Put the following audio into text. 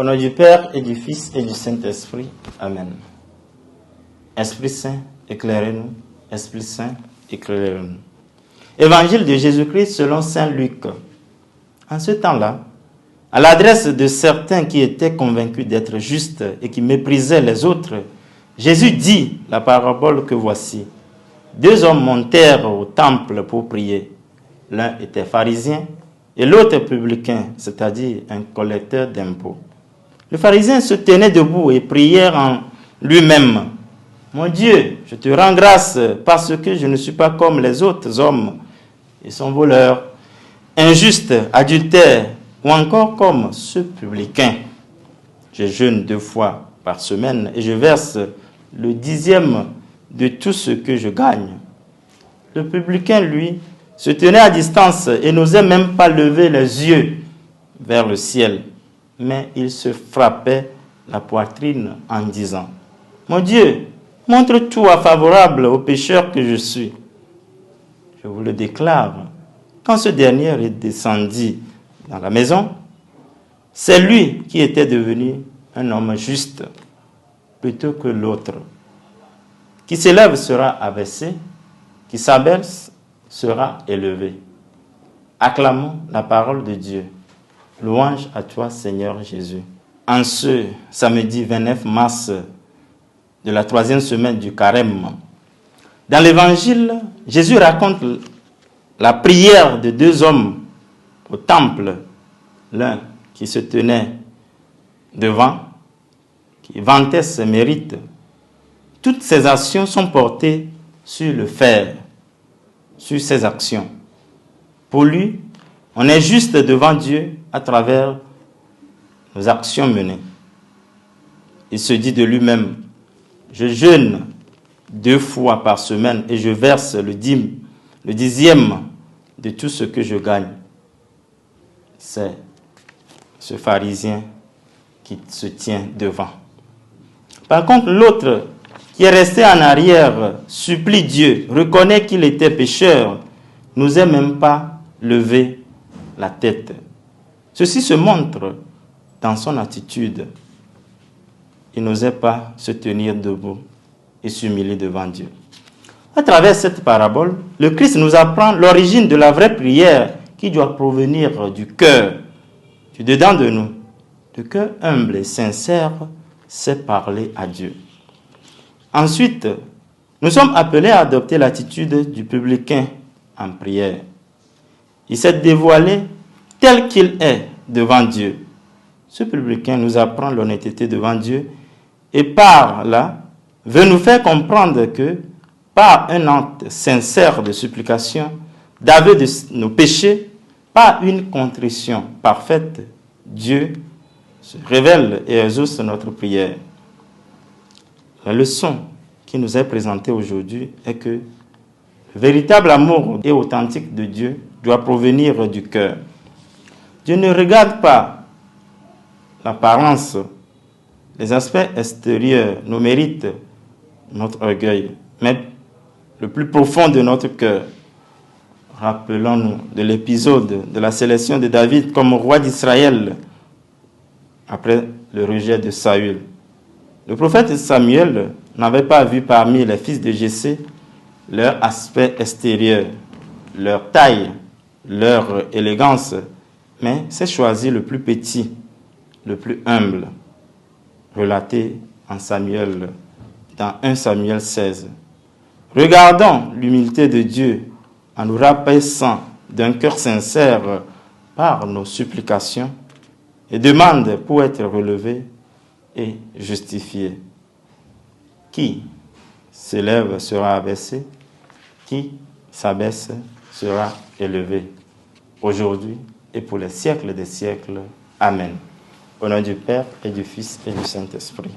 Au nom du Père et du Fils et du Saint-Esprit. Amen. Esprit Saint, éclairez-nous. Esprit Saint, éclairez-nous. Évangile de Jésus-Christ selon saint Luc. En ce temps-là, à l'adresse de certains qui étaient convaincus d'être justes et qui méprisaient les autres, Jésus dit la parabole que voici. 2 hommes montèrent au temple pour prier. L'un était pharisien et l'autre publicain, c'est-à-dire un collecteur d'impôts. Le pharisien se tenait debout et priait en lui-même. « Mon Dieu, je te rends grâce parce que je ne suis pas comme les autres hommes. Ils sont voleurs, injustes, adultères ou encore comme ce publicain. Je jeûne 2 fois par semaine et je verse le 10e de tout ce que je gagne. » Le publicain, lui, se tenait à distance et n'osait même pas lever les yeux vers le ciel. Mais il se frappait la poitrine en disant « Mon Dieu, montre-toi favorable au pécheur que je suis. » Je vous le déclare, quand ce dernier descendit dans la maison, c'est lui qui était devenu un homme juste plutôt que l'autre. Qui s'élève sera abaissé, qui s'abaisse sera élevé. Acclamons la parole de Dieu. Louange à toi, Seigneur Jésus. En ce samedi 29 mars de la 3e semaine du Carême, dans l'Évangile, Jésus raconte la prière de 2 hommes au temple, l'un qui se tenait devant, qui vantait ses mérites. Toutes ses actions sont portées sur le faire, sur ses actions. Pour lui, on est juste devant Dieu à travers nos actions menées. Il se dit de lui-même, je jeûne 2 fois par semaine et je verse le 10e de tout ce que je gagne. C'est ce pharisien qui se tient devant. Par contre, l'autre qui est resté en arrière supplie Dieu, reconnaît qu'il était pécheur, n'osait même pas lever la tête. Ceci se montre dans son attitude. Il n'osait pas se tenir debout et s'humilier devant Dieu. À travers cette parabole, le Christ nous apprend l'origine de la vraie prière qui doit provenir du cœur, du dedans de nous. Le cœur humble et sincère sait parler à Dieu. Ensuite, nous sommes appelés à adopter l'attitude du publicain en prière. Il s'est dévoilé tel qu'il est devant Dieu. Ce publicain nous apprend l'honnêteté devant Dieu et par là veut nous faire comprendre que par un acte sincère de supplication, d'aveu de nos péchés, par une contrition parfaite, Dieu se révèle et exauce notre prière. La leçon qui nous est présentée aujourd'hui est que le véritable amour et authentique de Dieu doit provenir du cœur. Dieu ne regarde pas l'apparence, les aspects extérieurs, nos mérites, notre orgueil, mais le plus profond de notre cœur. Rappelons-nous de l'épisode de la sélection de David comme roi d'Israël après le rejet de Saül. Le prophète Samuel n'avait pas vu parmi les fils de Jessé leur aspect extérieur, leur taille, leur élégance, mais s'est choisi le plus petit, le plus humble, relaté en Samuel, dans 1 Samuel 16. Regardons l'humilité de Dieu en nous rabaissant d'un cœur sincère par nos supplications et demande pour être relevé et justifié. Qui s'élève sera abaissé, qui s'abaisse sera élevé, aujourd'hui et pour les siècles des siècles. Amen. Au nom du Père et du Fils et du Saint-Esprit.